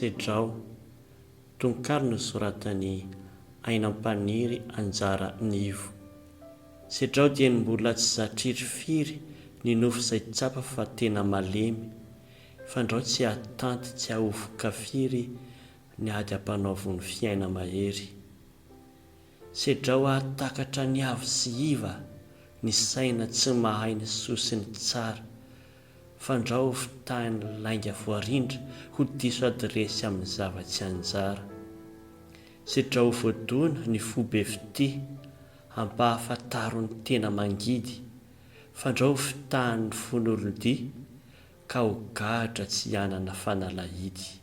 Sedrao, Tononkalo no soratany Ainampaniry, Anjara, Nivo. Sedrao dia mbola tsy zatritry firy ny nofo izay tsapa fa tena malemy, fandrao tsy hatanty tsy ahovoka firy ny ady ampanaovony fiaina mahery. Sedrao ahatakatra ny avo sy iva, ny saina tsy mahay ny sosiny tsara, fandrao fitahiny lainga voarindra ho diso adresy amin'ny zavatsy anjara. Sedrao voadona ny fo be fity, hampahafantaro ny tena mangidy, fandrao fitahan'ny fon'olon-dia ka ho gahatra tsy hanana fanalahidy.